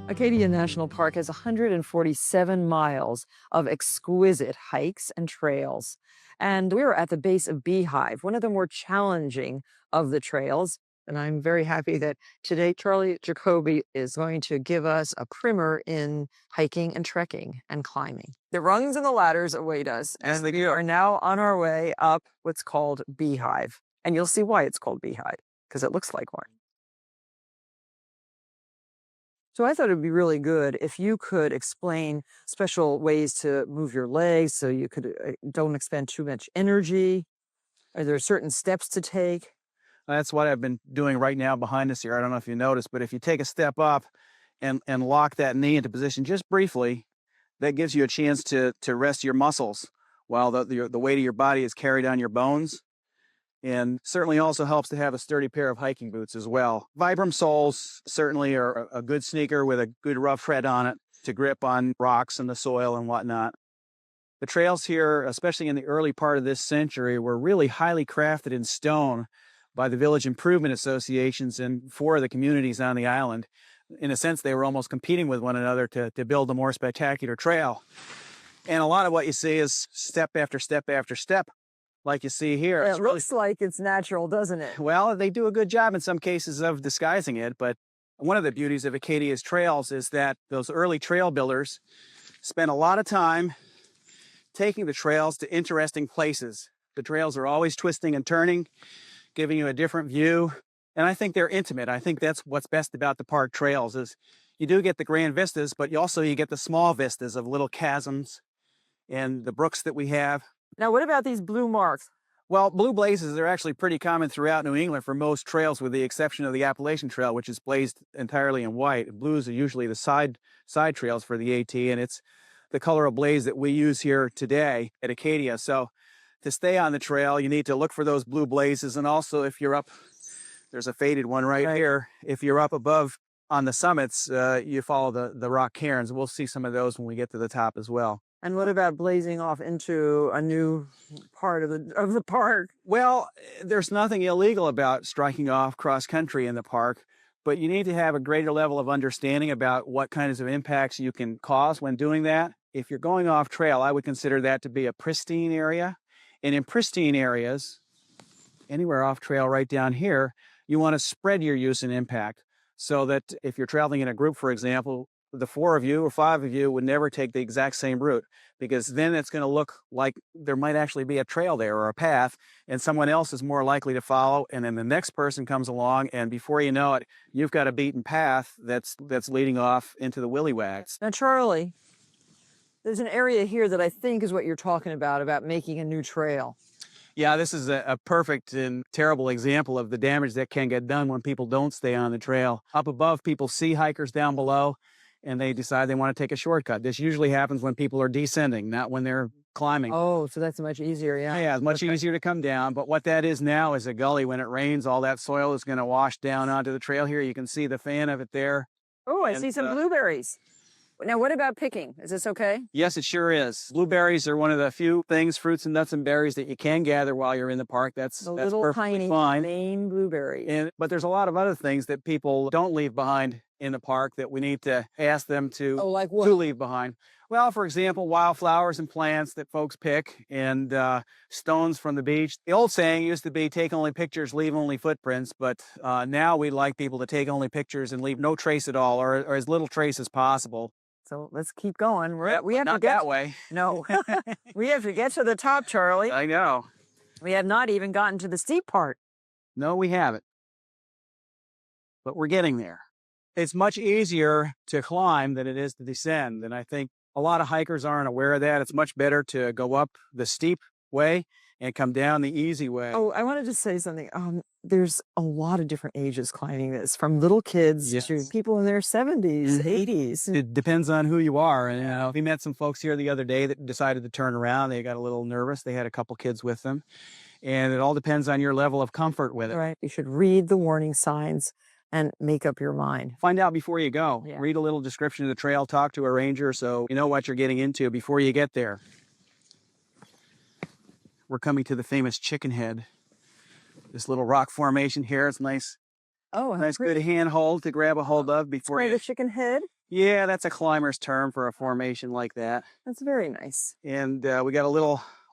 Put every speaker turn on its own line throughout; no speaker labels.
Acadia National Park has 147 miles of exquisite hikes and trails. And we're at the base of Beehive, one of the more challenging of the trails. And I'm very happy that today Charlie Jacoby is going to give us a primer in hiking and trekking and climbing. The rungs and the ladders await us, and we are now on our way up what's called Beehive. And you'll see why it's called Beehive, because it looks like one. So I thought it'd be really good if you could explain special ways to move your legs so you could don't expend too much energy. Are there certain steps to take?
That's what I've been doing right now behind us here. I don't know if you noticed, but if you take a step up and lock that knee into position just briefly, that gives you a chance to rest your muscles while the weight of your body is carried on your bones. And certainly also helps to have a sturdy pair of hiking boots as well. Vibram soles certainly are a good sneaker with a good rough tread on it to grip on rocks and the soil and whatnot. The trails here, especially in the early part of this century, were really highly crafted in stone by the village improvement associations in 4 of the communities on the island. In a sense, they were almost competing with one another to build a more spectacular trail. And a lot of what you see is step after step after step, like you see here.
It looks like it's natural, doesn't it?
Well, they do a good job in some cases of disguising it, but one of the beauties of Acadia's trails is that those early trail builders spent a lot of time taking the trails to interesting places. The trails are always twisting and turning, giving you a different view, and I think they're intimate. I think that's what's best about the park trails is you do get the grand vistas, but you get the small vistas of little chasms and the brooks that we have.
Now, what about these blue marks?
Well, blue blazes are actually pretty common throughout New England for most trails, with the exception of the Appalachian Trail, which is blazed entirely in white. Blues are usually the side trails for the AT, and it's the color of blaze that we use here today at Acadia. So to stay on the trail, you need to look for those blue blazes. And also, if you're up, there's a faded one right here. If you're up above on the summits, you follow the rock cairns. We'll see some of those when we get to the top as well.
And what about blazing off into a new part of the park?
Well, there's nothing illegal about striking off cross-country in the park, but you need to have a greater level of understanding about what kinds of impacts you can cause when doing that. If you're going off trail, I would consider that to be a pristine area. And in pristine areas, anywhere off trail right down here, you want to spread your use and impact so that if you're traveling in a group, for example, the 4 of you or 5 of you would never take the exact same route, because then it's going to look like there might actually be a trail there or a path, and someone else is more likely to follow, and then the next person comes along, and before you know it, you've got a beaten path that's leading off into the willy wags.
Now, Charlie, there's an area here that I think is what you're talking about making a new trail.
Yeah, this is a perfect and terrible example of the damage that can get done when people don't stay on the trail. Up above, people see hikers down below, and they decide they want to take a shortcut. This usually happens when people are descending, not when they're climbing.
Oh, so that's much easier, yeah.
Yeah, it's much easier to come down. But what that is now is a gully. When it rains, all that soil is going to wash down onto the trail here. You can see the fan of it there.
Oh, I see some blueberries. Now, what about picking? Is this okay?
Yes, it sure is. Blueberries are one of the few things, fruits and nuts and berries, that you can gather while you're in the park. That's
little
perfectly
tiny
fine.
Maine blueberries.
But there's a lot of other things that people don't leave behind in the park that we need to ask them to
Like what?
to leave behind. Well, for example, wildflowers and plants that folks pick, and stones from the beach. The old saying used to be, take only pictures, leave only footprints, but now we'd like people to take only pictures and leave no trace at all, or as little trace as possible.
So let's keep going.
We have not to get that way.
No, we have to get to the top, Charlie.
I know.
We have not even gotten to the steep part.
No, we haven't. But we're getting there. It's much easier to climb than it is to descend, and I think a lot of hikers aren't aware of that. It's much better to go up the steep way and come down the easy way.
Oh, I wanted to say something. There's a lot of different ages climbing this, from little kids to people in their 70s, 80s.
It depends on who you are. And we met some folks here the other day that decided to turn around. They got a little nervous. They had a couple kids with them. And it all depends on your level of comfort with it.
Right. You should read the warning signs and make up your mind.
Find out before you go.
Yeah.
Read a little description of the trail. Talk to a ranger so you know what you're getting into before you get there. We're coming to the famous Chicken Head. This little rock formation here. It's nice.
Oh,
Nice good handhold to grab a hold of before
the Chicken Head.
Yeah, that's a climber's term for a formation like that.
That's very nice.
And we got a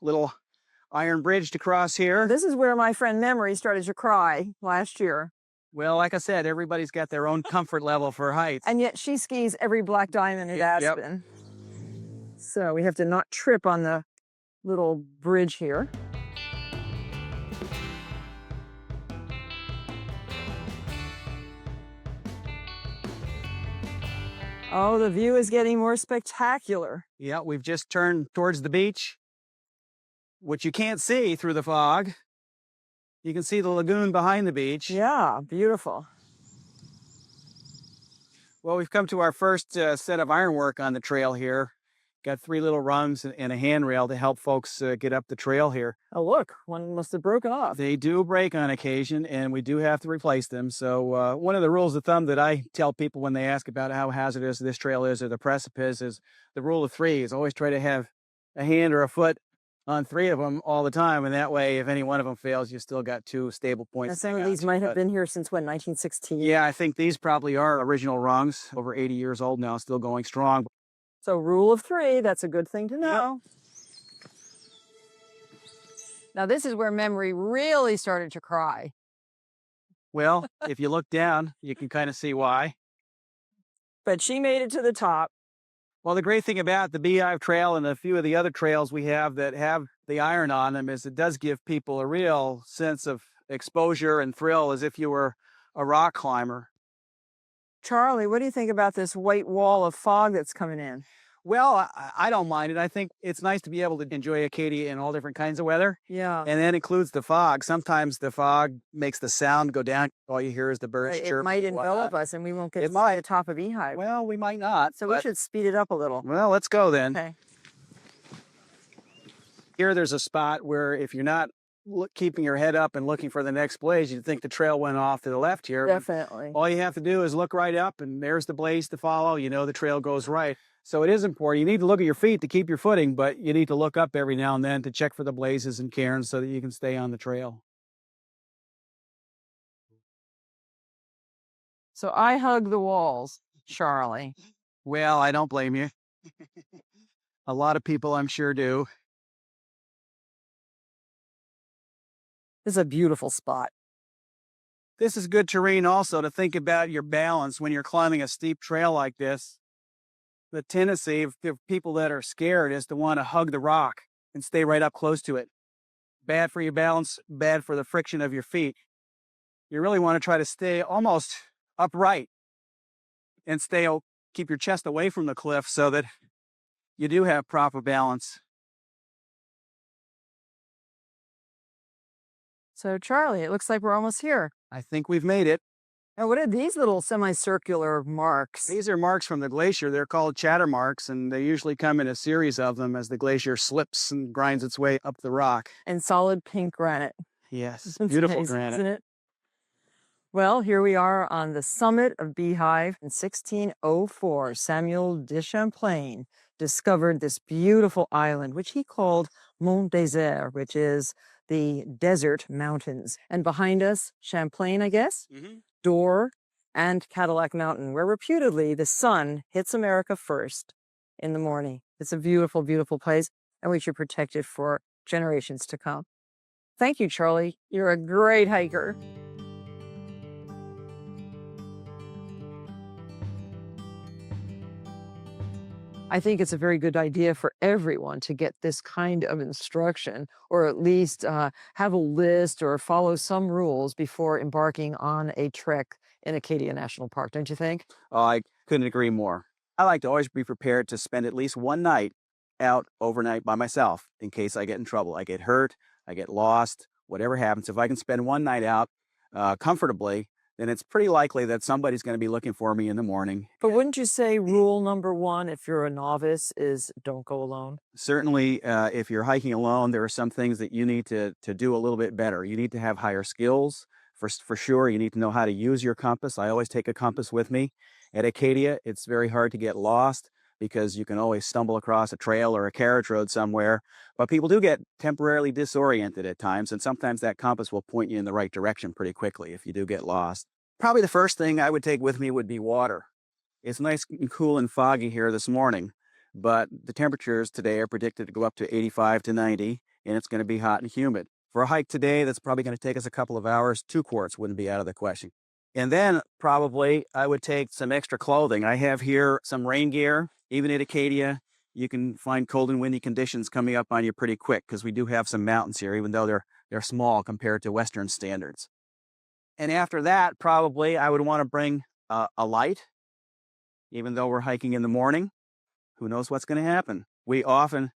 little iron bridge to cross here.
This is where my friend Memory started to cry last year.
Well, like I said, everybody's got their own comfort level for heights.
And yet she skis every Black Diamond at
Yep.
Aspen. So we have to not trip on the little bridge here. Oh, the view is getting more spectacular.
Yeah, we've just turned towards the beach, which you can't see through the fog. You can see the lagoon behind the beach.
Yeah, beautiful.
Well, we've come to our first set of ironwork on the trail here. Got 3 little rungs and a handrail to help folks get up the trail here.
Oh, look, one must have broken off.
They do break on occasion, and we do have to replace them. So one of the rules of thumb that I tell people when they ask about how hazardous this trail is or the precipice is the rule of 3 is always try to have a hand or a foot on 3 of them all the time. And that way, if any one of them fails, you still got 2 stable points.
And some of these might have been here since, what, 1916?
Yeah, I think these probably are original rungs, over 80 years old now, still going strong.
So rule of 3, that's a good thing to know. Yep. Now this is where Memory really started to cry.
Well, if you look down, you can kind of see why.
But she made it to the top.
Well, the great thing about the Beehive Trail and a few of the other trails we have that have the iron on them is it does give people a real sense of exposure and thrill as if you were a rock climber.
Charlie, what do you think about this white wall of fog that's coming in?
Well, I don't mind it. I think it's nice to be able to enjoy Acadia in all different kinds of weather.
Yeah.
And that includes the fog. Sometimes the fog makes the sound go down. All you hear is the birds chirp.
It might envelop us and we won't get to the top of Beehive.
Well, we might not.
So we should speed it up a little.
Well, let's go then.
Okay.
Here there's a spot where if you're not keeping your head up and looking for the next blaze, you'd think the trail went off to the left here.
Definitely.
All you have to do is look right up and there's the blaze to follow. You know the trail goes right. So it is important. You need to look at your feet to keep your footing, but you need to look up every now and then to check for the blazes and cairns so that you can stay on the trail.
So I hug the walls, Charlie.
Well, I don't blame you. A lot of people, I'm sure, do.
This is a beautiful spot.
This is good terrain also to think about your balance when you're climbing a steep trail like this. The tendency of people that are scared is to want to hug the rock and stay right up close to it. Bad for your balance, bad for the friction of your feet. You really want to try to stay almost upright and keep your chest away from the cliff so that you do have proper balance.
So Charlie, it looks like we're almost here.
I think we've made it.
Now, what are these little semicircular marks?
These are marks from the glacier. They're called chatter marks, and they usually come in a series of them as the glacier slips and grinds its way up the rock.
And solid pink granite.
Yes, beautiful
nice,
granite.
Isn't it? Well, here we are on the summit of Beehive. In 1604, Samuel de Champlain discovered this beautiful island, which he called Mont Désert, which is the desert mountains. And behind us, Champlain, I guess, Door, and Cadillac Mountain, where reputedly the sun hits America first in the morning. It's a beautiful, beautiful place, and we should protect it for generations to come. Thank you, Charlie. You're a great hiker. I think it's a very good idea for everyone to get this kind of instruction, or at least have a list or follow some rules before embarking on a trek in Acadia National Park, don't you think?
Oh, I couldn't agree more. I like to always be prepared to spend at least one night out overnight by myself in case I get in trouble. I get hurt, I get lost, whatever happens. If I can spend one night out comfortably, then it's pretty likely that somebody's going to be looking for me in the morning.
But wouldn't you say rule number one, if you're a novice, is don't go alone?
Certainly, if you're hiking alone, there are some things that you need to do a little bit better. You need to have higher skills. For sure, you need to know how to use your compass. I always take a compass with me. At Acadia, it's very hard to get lost because you can always stumble across a trail or a carriage road somewhere. But people do get temporarily disoriented at times, and sometimes that compass will point you in the right direction pretty quickly if you do get lost. Probably the first thing I would take with me would be water. It's nice and cool and foggy here this morning, but the temperatures today are predicted to go up to 85 to 90, and it's going to be hot and humid. For a hike today, that's probably going to take us a couple of hours. 2 quarts wouldn't be out of the question. And then probably I would take some extra clothing. I have here some rain gear. Even at Acadia, you can find cold and windy conditions coming up on you pretty quick because we do have some mountains here, even though they're small compared to Western standards. And after that, probably I would want to bring a light, even though we're hiking in the morning. Who knows what's going to happen? We often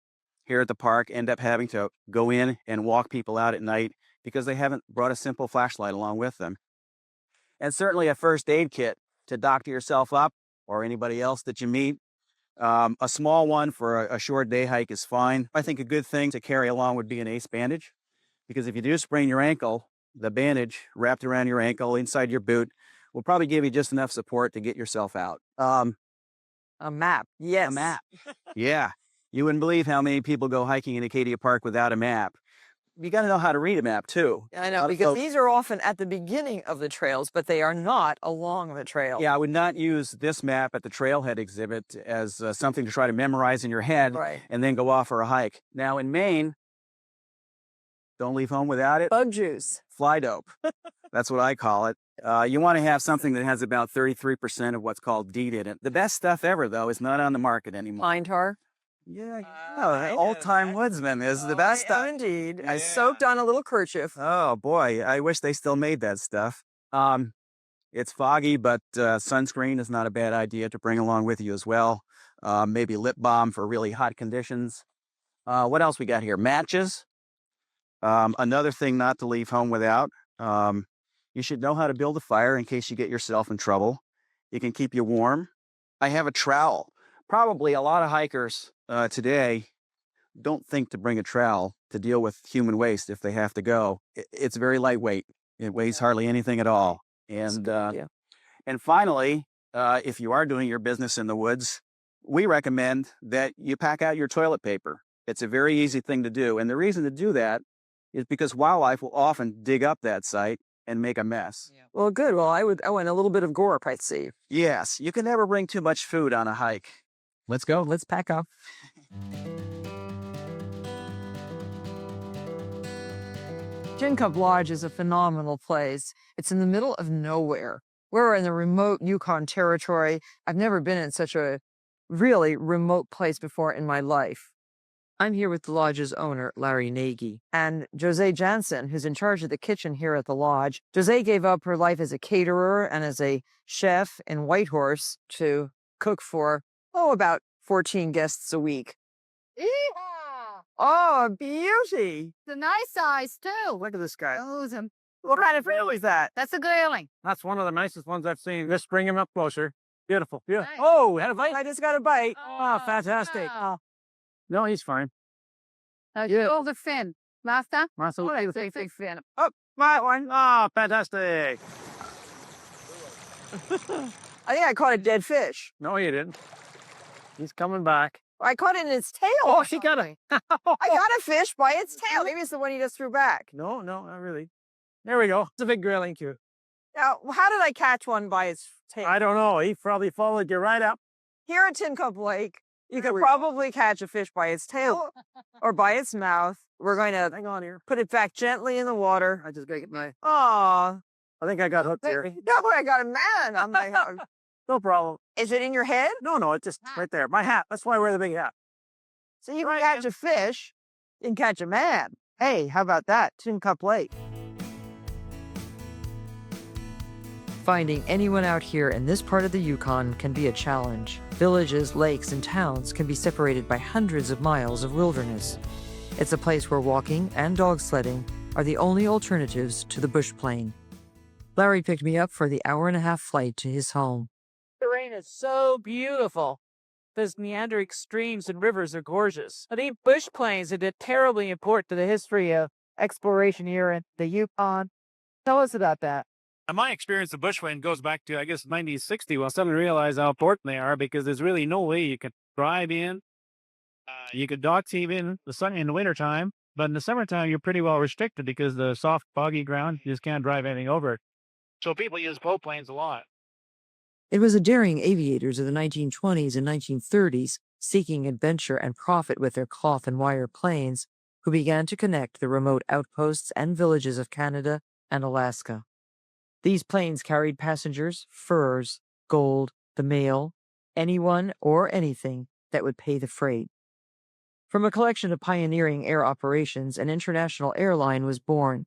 here at the park end up having to go in and walk people out at night because they haven't brought a simple flashlight along with them. And certainly a first aid kit to doctor yourself up or anybody else that you meet. A small one for a short day hike is fine. I think a good thing to carry along would be an ace bandage, because if you do sprain your ankle, the bandage wrapped around your ankle inside your boot will probably give you just enough support to get yourself out.
A map.
A
Yes.
map. Yeah. You wouldn't believe how many people go hiking in Acadia Park without a map. You got to know how to read a map too.
I know, because these are often at the beginning of the trails, but they are not along the trail.
Yeah, I would not use this map at the trailhead exhibit as something to try to memorize in your head
Right.
and then go off for a hike. Now in Maine, don't leave home without it.
Bug juice.
Fly dope. That's what I call it. You want to have something that has about 33% of what's called DEET in it. The best stuff ever, though, is not on the market anymore.
Pine tar.
Yeah,
I know
old-time
that.
woodsman is the best
Oh,
stuff.
indeed. I
Yeah.
soaked on a little kerchief.
Oh, boy. I wish they still made that stuff. It's foggy, but sunscreen is not a bad idea to bring along with you as well. Maybe lip balm for really hot conditions. What else we got here? Matches. Another thing not to leave home without. You should know how to build a fire in case you get yourself in trouble. It can keep you warm. I have a trowel. Probably a lot of hikers today don't think to bring a trowel to deal with human waste if they have to go. It's very lightweight. It weighs hardly anything at all. And
Yeah.
and finally, if you are doing your business in the woods, we recommend that you pack out your toilet paper. It's a very easy thing to do. And the reason to do that is because wildlife will often dig up that site and make a mess.
Yeah. Well, good. Well, and a little bit of gorp, I'd see.
Yes, you can never bring too much food on a hike.
Let's go. Let's pack up. Gin Cup Lodge is a phenomenal place. It's in the middle of nowhere. We're in the remote Yukon Territory. I've never been in such a really remote place before in my life. I'm here with the lodge's owner, Larry Nagy, and Jose Jansen, who's in charge of the kitchen here at the lodge. Jose gave up her life as a caterer and as a chef in Whitehorse to cook for, about 14 guests a week.
Yeehaw!
Oh, a beauty.
It's a nice size too.
Look at this guy.
Those are-
What kind of family is that?
That's a grayling.
That's one of the nicest ones I've seen. Just bring him up closer. Beautiful. Yeah.
Nice.
Oh, had a bite?
I just got a bite.
Oh, fantastic.
wow.
No, he's fine.
Now
Yeah.
show the fin. Master?
Martha,
Oh,
look at
that's
the
a big fin.
my one. Oh, fantastic.
I think I caught a dead fish.
No, he didn't. He's coming back.
I caught it in its tail.
Oh, she got it.
I got a fish by its tail. Maybe it's the one you just threw back.
No, not really. There we go. It's a big grayling too.
Now, how did I catch one by its tail?
I don't know. He probably followed you right up.
Here at Tin Cup Lake, you
There
can
we
probably catch a fish by its tail or by its mouth. We're going to
Hang on here.
put it back gently in the water.
I just gotta get my.
Aw.
I think I got hooked here.
No, I got a man on my hook.
No problem.
Is it in your head?
No, it's just right there. My hat. That's why I wear the big hat.
So you can
Right,
catch a fish, you can catch a man. Hey, how about that? Tin Cup Lake. Finding anyone out here in this part of the Yukon can be a challenge. Villages, lakes, and towns can be separated by hundreds of miles of wilderness. It's a place where walking and dog sledding are the only alternatives to the bush plane. Larry picked me up for the hour-and-a-half flight to his home.
Terrain is so beautiful. Those meandering streams and rivers are gorgeous. I think bush plains are terribly important to the history of exploration here in the Yukon. Tell us about that.
In my experience, the bushwind goes back to, I guess, 1960 when someone realized how important they are because there's really no way you could drive in. You could dog team in in the wintertime, but in the summertime, you're pretty well restricted because the soft, foggy ground, you just can't drive anything over it. So people use boat planes a lot.
It was the daring aviators of the 1920s and 1930s, seeking adventure and profit with their cloth and wire planes, who began to connect the remote outposts and villages of Canada and Alaska. These planes carried passengers, furs, gold, the mail, anyone or anything that would pay the freight. From a collection of pioneering air operations, an international airline was born,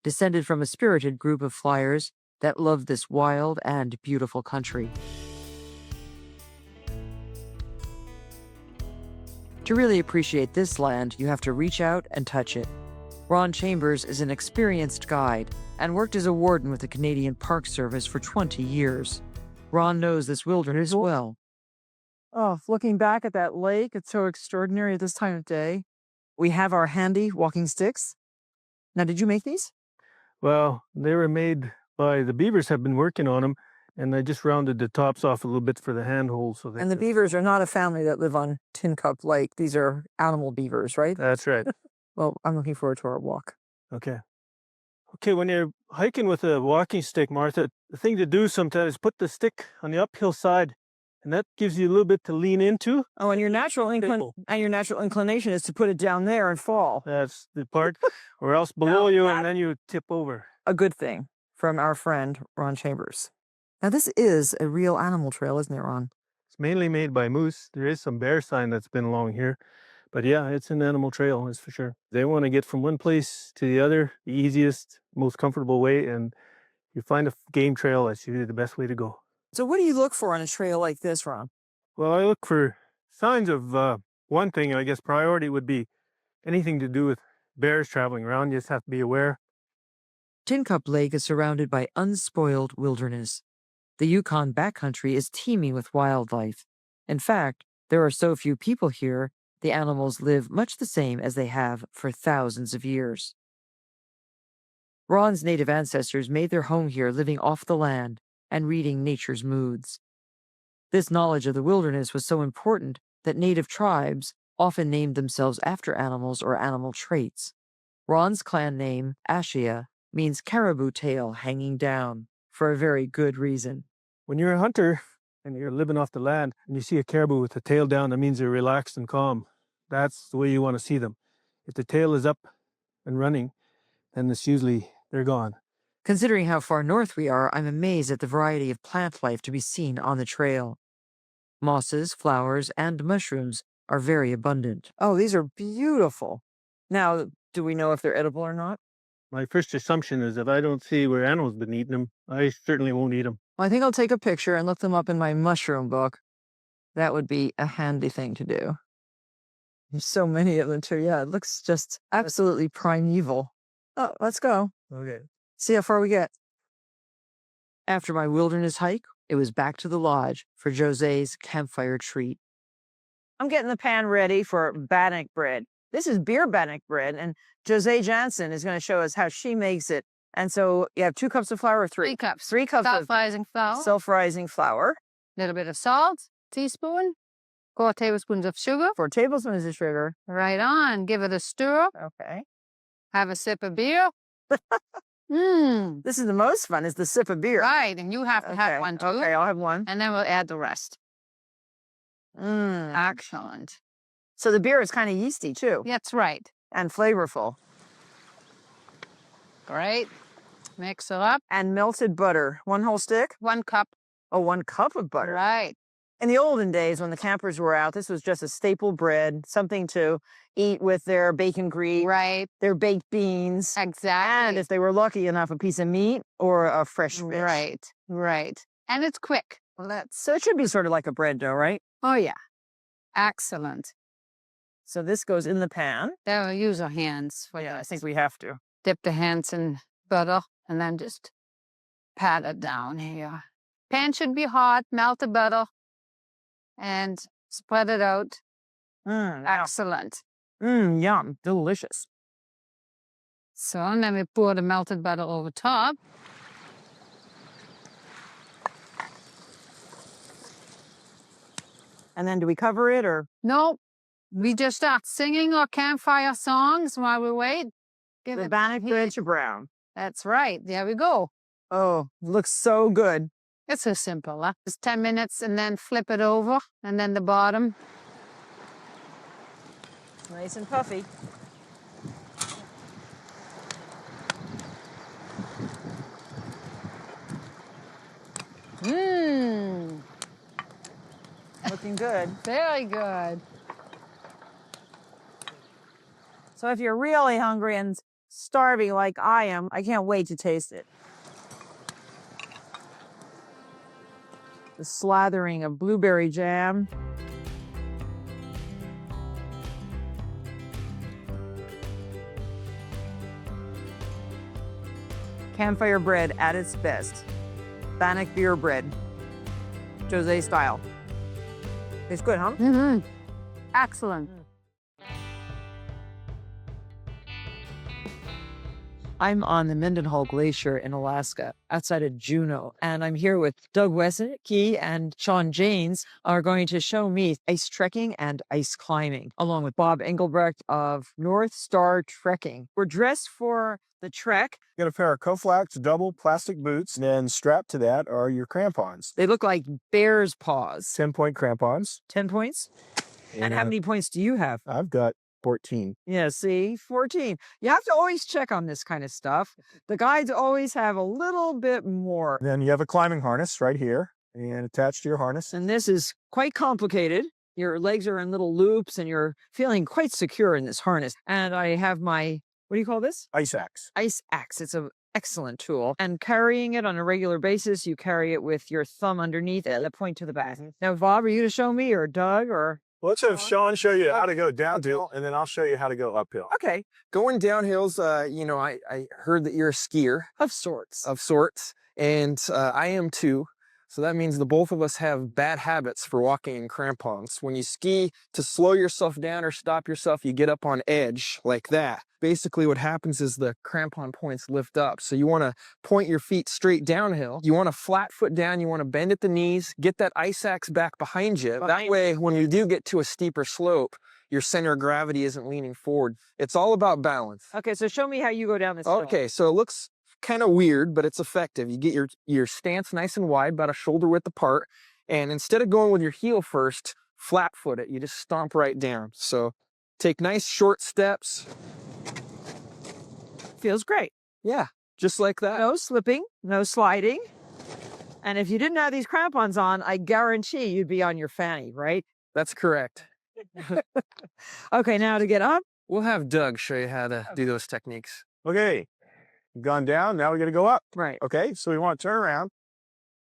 descended from a spirited group of flyers that loved this wild and beautiful country. To really appreciate this land, you have to reach out and touch it. Ron Chambers is an experienced guide and worked as a warden with the Canadian Park Service for 20 years. Ron knows this wilderness well. Oh, looking back at that lake, it's so extraordinary at this time of day. We have our handy walking sticks. Now, did you make these?
Well, they were made by the beavers have been working on them, and I just rounded the tops off a little bit for the handholds. So
And the beavers are not a family that live on Tin Cup Lake. These are animal beavers, right?
That's right.
Well, I'm looking forward to our walk.
Okay. Okay, when you're hiking with a walking stick, Martha, the thing to do sometimes is put the stick on the uphill side, and that gives you a little bit to lean into.
Oh, and your natural inclination is to put it down there and fall.
That's the part, or else below you, and then you tip over.
A good thing from our friend, Ron Chambers. Now, this is a real animal trail, isn't it, Ron?
It's mainly made by moose. There is some bear sign that's been along here. But yeah, it's an animal trail, that's for sure. They want to get from one place to the other, the easiest, most comfortable way, and you find a game trail, that's usually the best way to go.
So what do you look for on a trail like this, Ron?
Well, I look for signs of one thing, I guess priority would be anything to do with bears traveling around. You just have to be aware.
Tin Cup Lake is surrounded by unspoiled wilderness. The Yukon backcountry is teeming with wildlife. In fact, there are so few people here, the animals live much the same as they have for thousands of years. Ron's native ancestors made their home here, living off the land and reading nature's moods. This knowledge of the wilderness was so important that native tribes often named themselves after animals or animal traits. Ron's clan name, Ashia, means caribou tail hanging down, for a very good reason.
When you're a hunter and you're living off the land and you see a caribou with the tail down, that means they're relaxed and calm. That's the way you want to see them. If the tail is up and running, then it's usually they're gone.
Considering how far north we are, I'm amazed at the variety of plant life to be seen on the trail. Mosses, flowers, and mushrooms are very abundant. Oh, these are beautiful. Now, do we know if they're edible or not?
My first assumption is if I don't see where animals have been eating them, I certainly won't eat them.
Well, I think I'll take a picture and look them up in my mushroom book. That would be a handy thing to do. There's so many of them too. Yeah, it looks just absolutely primeval. Oh, let's go.
Okay.
See how far we get. After my wilderness hike, it was back to the lodge for Jose's campfire treat. I'm getting the pan ready for Bannock bread. This is beer Bannock bread, and Jose Jansen is going to show us how she makes it. And so you have 2 cups of flour or 3?
3 cups.
3 cups of
Self-rising flour.
self-rising flour.
Little bit of salt, teaspoon. 4 tablespoons of sugar.
4 tablespoons of sugar.
Right on. Give it a stir.
Okay.
Have a sip of beer. Mmm.
This is the most fun, is the sip of beer.
Right, and you have to have one too.
Okay, I'll have one.
And then we'll add the rest.
Mm.
Excellent.
So the beer is kind of yeasty too.
That's right.
And flavorful.
Great. Mix it up.
And melted butter. 1 whole stick?
1 cup.
Oh, 1 cup of butter.
Right.
In the olden days, when the campers were out, this was just a staple bread, something to eat with their bacon grease,
Right.
their baked beans,
Exactly.
and if they were lucky enough, a piece of meat or a fresh fish.
Right. Right. And it's quick.
So it should be sort of like a bread dough, right?
Oh, yeah. Excellent.
So this goes in the pan.
Then we'll use our hands for
Yeah, I
this.
think we have to.
Dip the hands in butter and then just pat it down here. Pan should be hot. Melt the butter and spread it out. Excellent.
Yum. Delicious.
So, and then we pour the melted butter over top.
And then do we cover it or?
No, we just start singing our campfire songs while we wait. Give
The
it
Bannock
heat.
bread to brown.
That's right. There we go.
Oh, looks so good.
It's so simple, huh? Just 10 minutes and then flip it over and then the bottom.
Nice and puffy.
Mmm,
Looking good.
very good.
So if you're really hungry and starving like I am, I can't wait to taste it. The slathering of blueberry jam. Campfire bread at its best. Bannock beer bread. Jose style. It's good, huh?
Mm-hmm. Excellent.
I'm on the Mendenhall Glacier in Alaska, outside of Juneau, and I'm here with Doug Wesnicky and Sean Janes are going to show me ice trekking and ice climbing, along with Bob Engelbrecht of North Star Trekking. We're dressed for the trek.
You got a pair of Koflax double plastic boots, and then strapped to that are your crampons.
They look like bear's paws.
10-point crampons.
10 points? And how many points do you have?
I've got 14.
Yeah, see, 14. You have to always check on this kind of stuff. The guides always have a little bit more.
Then you have a climbing harness right here, and attached to your harness.
And this is quite complicated. Your legs are in little loops and you're feeling quite secure in this harness. And I have my, what do you call this?
Ice axe.
Ice axe. It's an excellent tool. And carrying it on a regular basis, you carry it with your thumb underneath and a point to the back. Now, Bob, are you to show me, or Doug, or?
Let's have Sean show you how to go downhill, and then I'll show you how to go uphill.
Okay. Going downhills, I heard that you're a skier
Of sorts.
and I am too. So that means the both of us have bad habits for walking in crampons. When you ski, to slow yourself down or stop yourself, you get up on edge like that. Basically what happens is the crampon points lift up. So you want to point your feet straight downhill. You want to flat foot down. You want to bend at the knees, get that ice axe back behind you. That way, when you do get to a steeper slope, your center of gravity isn't leaning forward. It's all about balance.
Okay, so show me how you go down this hill.
Okay, so it looks kind of weird, but it's effective. You get your stance nice and wide, about a shoulder width apart, and instead of going with your heel first, flat foot it. You just stomp right down. So take nice short steps.
Feels great.
Yeah, just like that.
No slipping, no sliding. And if you didn't have these crampons on, I guarantee you'd be on your fanny, right?
That's correct.
Okay, now to get up.
We'll have Doug show you how to do those techniques.
Okay, gone down, now we got to go up.
Right.
Okay, so we want to turn around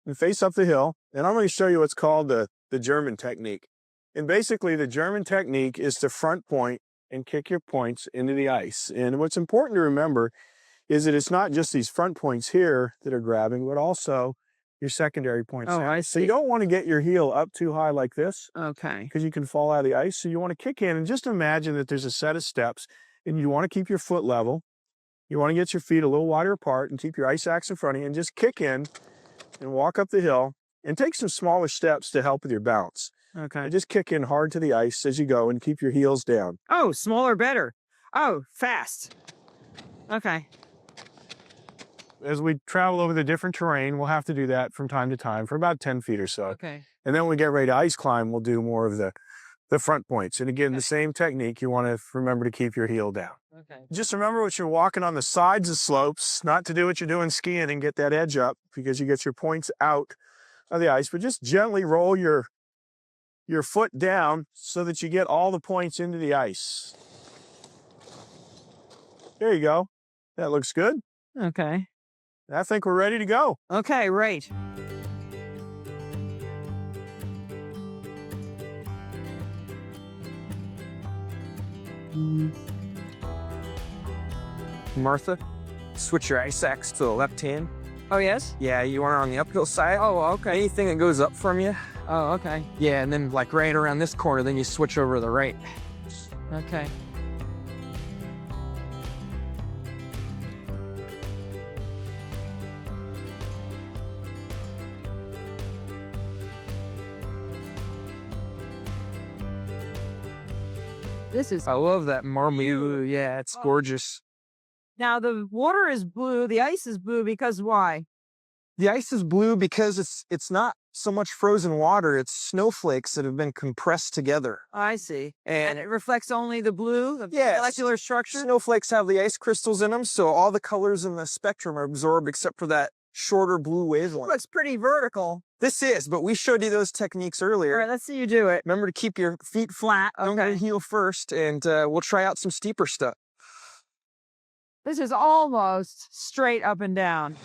and face up the hill, and I'm going to show you what's called the German technique. And basically, the German technique is to front point and kick your points into the ice. And what's important to remember is that it's not just these front points here that are grabbing, but also your secondary points.
Oh, I
So
see.
you don't want to get your heel up too high like this,
Okay.
because you can fall out of the ice. So you want to kick in, and just imagine that there's a set of steps, and you want to keep your foot level. You want to get your feet a little wider apart and keep your ice axe in front of you, and just kick in and walk up the hill and take some smaller steps to help with your balance.
Okay.
And just kick in hard to the ice as you go and keep your heels down.
Oh, smaller, better. Oh, fast. Okay.
As we travel over the different terrain, we'll have to do that from time to time for about 10 feet or so.
Okay.
And then when we get ready to ice climb, we'll do more of the front points. And again, the same technique, you want to remember to keep your heel down.
Okay.
Just remember what you're walking on the sides of slopes, not to do what you're doing skiing and get that edge up, because you get your points out of the ice, but just gently roll your foot down so that you get all the points into the ice. There you go. That looks good.
Okay.
I think we're ready to go.
Okay, right.
Martha, switch your ice axe to the left hand.
Oh, yes?
Yeah, you want it on the uphill side.
Oh, okay.
Anything that goes up from you.
Oh, okay.
Yeah, and then like right around this corner, then you switch over to the right.
Okay. This is,
I love that marble blue. Yeah, it's gorgeous.
now the water is blue, the ice is blue because why?
The ice is blue because it's not so much frozen water, it's snowflakes that have been compressed together.
I see.
And
And it reflects only the blue, the
yes,
molecular structure?
snowflakes have the ice crystals in them, so all the colors in the spectrum are absorbed except for that shorter blue wavelength.
Looks pretty vertical.
This is, but we showed you those techniques
All
earlier.
right, let's see you do it.
Remember to keep your feet flat. Don't go
Okay.
heel first, and we'll try out some steeper stuff.
This is almost straight up and down.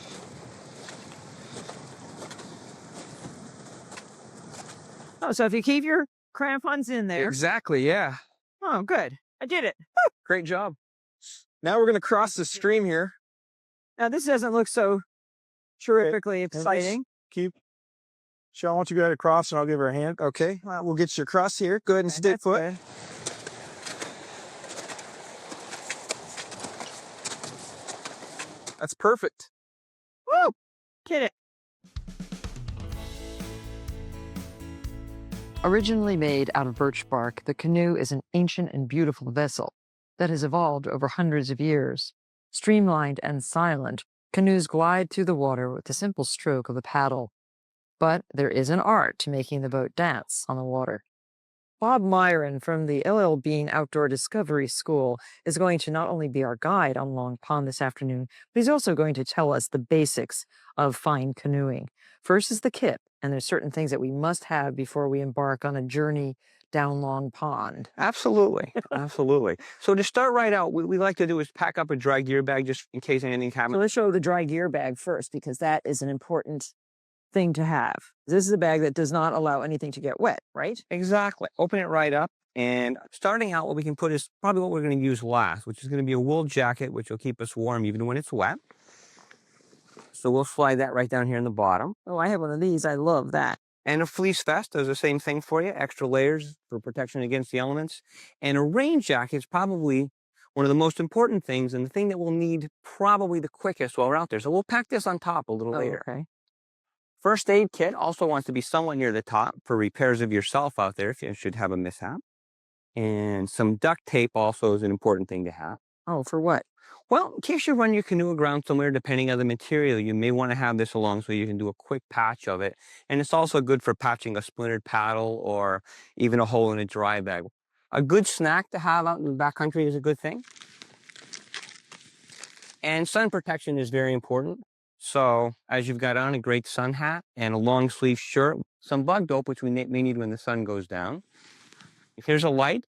Oh, so if you keep your crampons in there.
Exactly, yeah.
Oh, good. I did it.
Great job. Now we're going to cross the stream here.
Now, this doesn't look so terrifically exciting.
Keep. Sean, why don't you go ahead across and I'll give her a hand.
Okay, we'll get you across here. Go ahead and stick
That's
foot.
good.
That's perfect.
Woo! Get it. Originally made out of birch bark, the canoe is an ancient and beautiful vessel that has evolved over hundreds of years. Streamlined and silent, canoes glide through the water with the simple stroke of a paddle. But there is an art to making the boat dance on the water. Bob Myron from the LL Bean Outdoor Discovery School is going to not only be our guide on Long Pond this afternoon, but he's also going to tell us the basics of fine canoeing. First is the kit, and there's certain things that we must have before we embark on a journey down Long Pond.
Absolutely, absolutely. So to start right out, what we like to do is pack up a dry gear bag just in case anything
So
happens.
let's show the dry gear bag first, because that is an important thing to have. This is a bag that does not allow anything to get wet, right?
Exactly. Open it right up. And starting out, what we can put is probably what we're going to use last, which is going to be a wool jacket, which will keep us warm even when it's wet. So we'll slide that right down here in the bottom.
Oh, I have one of these. I love that.
And a fleece vest does the same thing for you. Extra layers for protection against the elements. And a rain jacket is probably one of the most important things and the thing that we'll need probably the quickest while we're out there. So we'll pack this on top a little later.
Okay.
First aid kit also wants to be somewhat near the top for repairs of yourself out there if you should have a mishap. And some duct tape also is an important thing to have.
Oh, for what?
Well, in case you run your canoe aground somewhere, depending on the material, you may want to have this along so you can do a quick patch of it. And it's also good for patching a splintered paddle or even a hole in a dry bag. A good snack to have out in the backcountry is a good thing. And sun protection is very important. So as you've got on a great sun hat and a long sleeve shirt, some bug dope, which we may need when the sun goes down. If there's a light,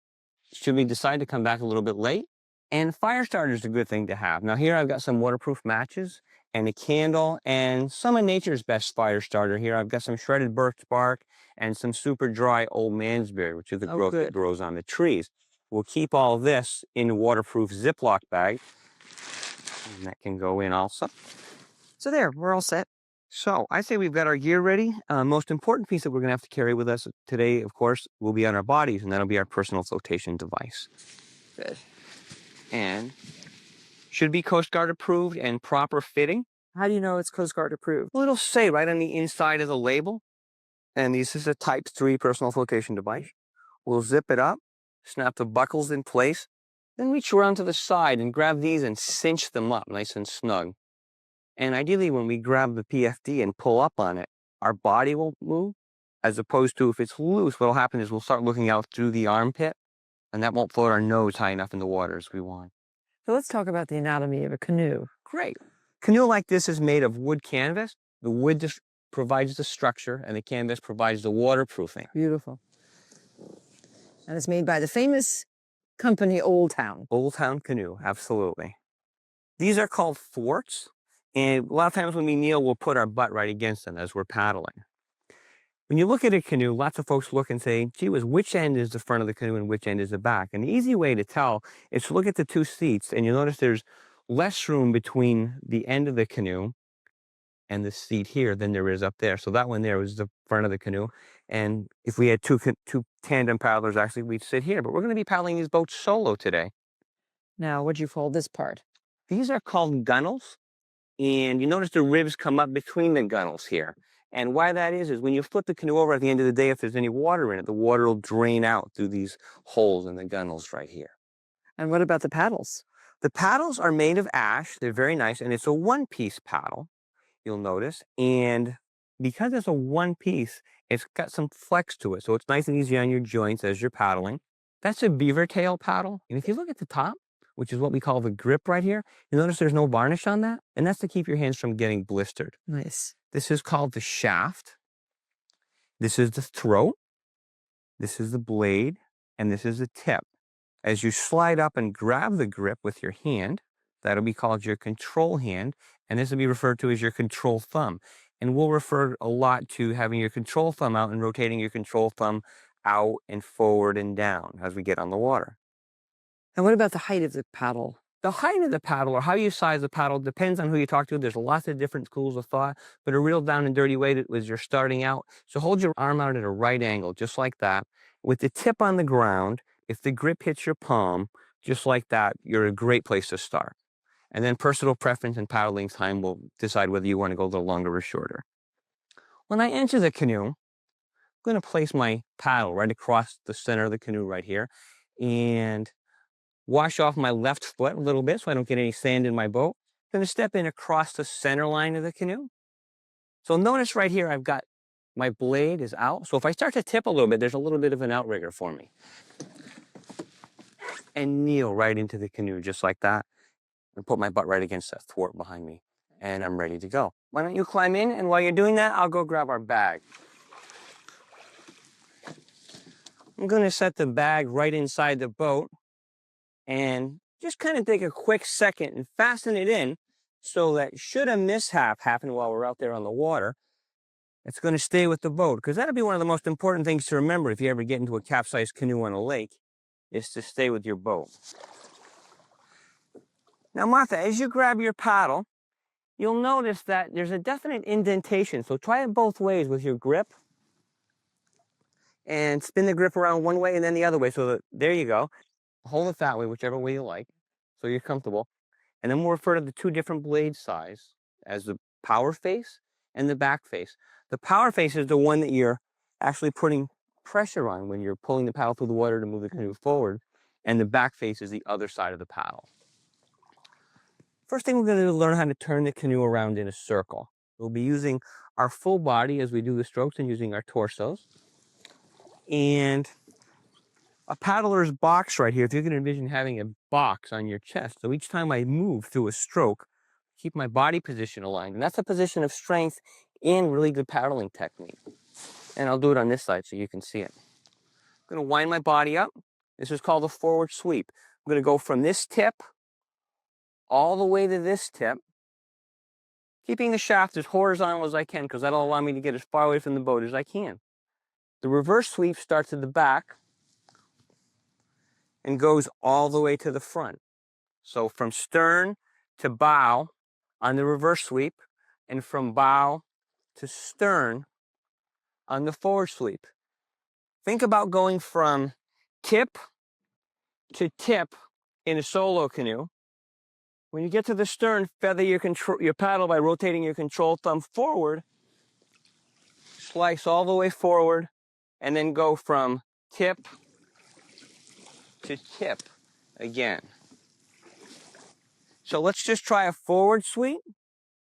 should we decide to come back a little bit late, and fire starter is a good thing to have. Now here I've got some waterproof matches and a candle and some of nature's best fire starter here. I've got some shredded birch bark and some super dry old mansberry, which is the growth that grows on the trees. We'll keep all this in a waterproof Ziploc bag, and that can go in also.
So there, we're all set.
So I say we've got our gear ready. Most important piece that we're going to have to carry with us today, of course, will be on our bodies, and that'll be our personal flotation device.
Good.
And should be Coast Guard approved and proper fitting.
How do you know it's Coast Guard approved?
Well, it'll say right on the inside of the label. And this is a Type 3 personal flotation device. We'll zip it up, snap the buckles in place, then reach around to the side and grab these and cinch them up nice and snug. And ideally, when we grab the PFD and pull up on it, our body will move, as opposed to if it's loose, what'll happen is we'll start looking out through the armpit, and that won't float our nose high enough in the water as we want.
So let's talk about the anatomy of a canoe.
Great. Canoe like this is made of wood canvas. The wood just provides the structure, and the canvas provides the waterproofing.
Beautiful. And it's made by the famous company Old Town.
Old Town Canoe, absolutely. These are called thwarts. And a lot of times when we kneel, we'll put our butt right against them as we're paddling. When you look at a canoe, lots of folks look and say, gee whiz, which end is the front of the canoe and which end is the back? And the easy way to tell is to look at the two seats, and you'll notice there's less room between the end of the canoe and the seat here than there is up there. So that one there was the front of the canoe. And if we had two tandem paddlers, actually, we'd sit here. But we're going to be paddling these boats solo today.
Now, what'd you call this part?
These are called gunnels. And you notice the ribs come up between the gunnels here. And why that is when you flip the canoe over at the end of the day, if there's any water in it, the water will drain out through these holes in the gunnels right here.
And what about the paddles?
The paddles are made of ash. They're very nice, and it's a one-piece paddle. you'll notice. And because it's a one piece, it's got some flex to it. So it's nice and easy on your joints as you're paddling. That's a beaver tail paddle. And if you look at the top, which is what we call the grip right here, you notice there's no varnish on that. And that's to keep your hands from getting blistered.
Nice.
This is called the shaft. This is the throat. This is the blade. And this is the tip. As you slide up and grab the grip with your hand, that'll be called your control hand. And this will be referred to as your control thumb. And we'll refer a lot to having your control thumb out and rotating your control thumb out and forward and down as we get on the water.
And what about the height of the paddle?
The height of the paddle, or how you size the paddle, depends on who you talk to. There's lots of different schools of thought, but a real down and dirty way that was you're starting out. So hold your arm out at a right angle, just like that. With the tip on the ground, if the grip hits your palm, just like that, you're a great place to start. And then personal preference and paddling time will decide whether you want to go a little longer or shorter. When I enter the canoe, I'm going to place my paddle right across the center of the canoe right here and wash off my left foot a little bit so I don't get any sand in my boat. I'm going to step in across the center line of the canoe. So notice right here I've got my blade is out. So if I start to tip a little bit, there's a little bit of an outrigger for me. And kneel right into the canoe just like that. And put my butt right against that thwart behind me. And I'm ready to go. Why don't you climb in, and while you're doing that, I'll go grab our bag. I'm going to set the bag right inside the boat and just kind of take a quick second and fasten it in so that should a mishap happen while we're out there on the water, it's going to stay with the boat. Because that'll be one of the most important things to remember if you ever get into a capsized canoe on a lake, is to stay with your boat. Now, Martha, as you grab your paddle, you'll notice that there's a definite indentation. So try it both ways with your grip. And spin the grip around one way and then the other way. So that, there you go. Hold it that way, whichever way you like, so you're comfortable. And then we'll refer to the two different blade size as the power face and the back face. The power face is the one that you're actually putting pressure on when you're pulling the paddle through the water to move the canoe forward. And the back face is the other side of the paddle. First thing we're going to do is learn how to turn the canoe around in a circle. We'll be using our full body as we do the strokes and using our torsos. And a paddler's box right here, if you can envision having a box on your chest. So each time I move through a stroke, keep my body position aligned. And that's a position of strength and really good paddling technique. And I'll do it on this side so you can see it. I'm going to wind my body up. This is called a forward sweep. I'm going to go from this tip all the way to this tip, keeping the shaft as horizontal as I can because that'll allow me to get as far away from the boat as I can. The reverse sweep starts at the back and goes all the way to the front. So from stern to bow on the reverse sweep, and from bow to stern on the forward sweep. Think about going from tip to tip in a solo canoe. When you get to the stern, feather your paddle by rotating your control thumb forward, slice all the way forward, and then go from tip to tip again. So let's just try a forward sweep.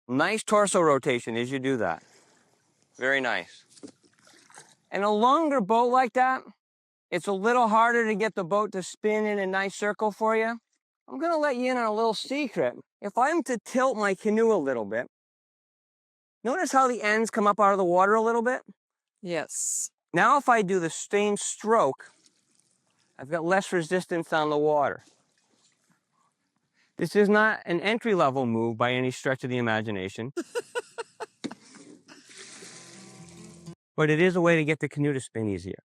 Nice torso rotation as you do that. Very nice. And a longer boat like that, it's a little harder to get the boat to spin in a nice circle for you. I'm going to let you in on a little secret. If I'm to tilt my canoe a little bit, notice how the ends come up out of the water a little bit?
Yes.
Now if I do the same stroke, I've got less resistance on the water. This is not an entry-level move by any stretch of the imagination. But it is a way to get the canoe to spin easier.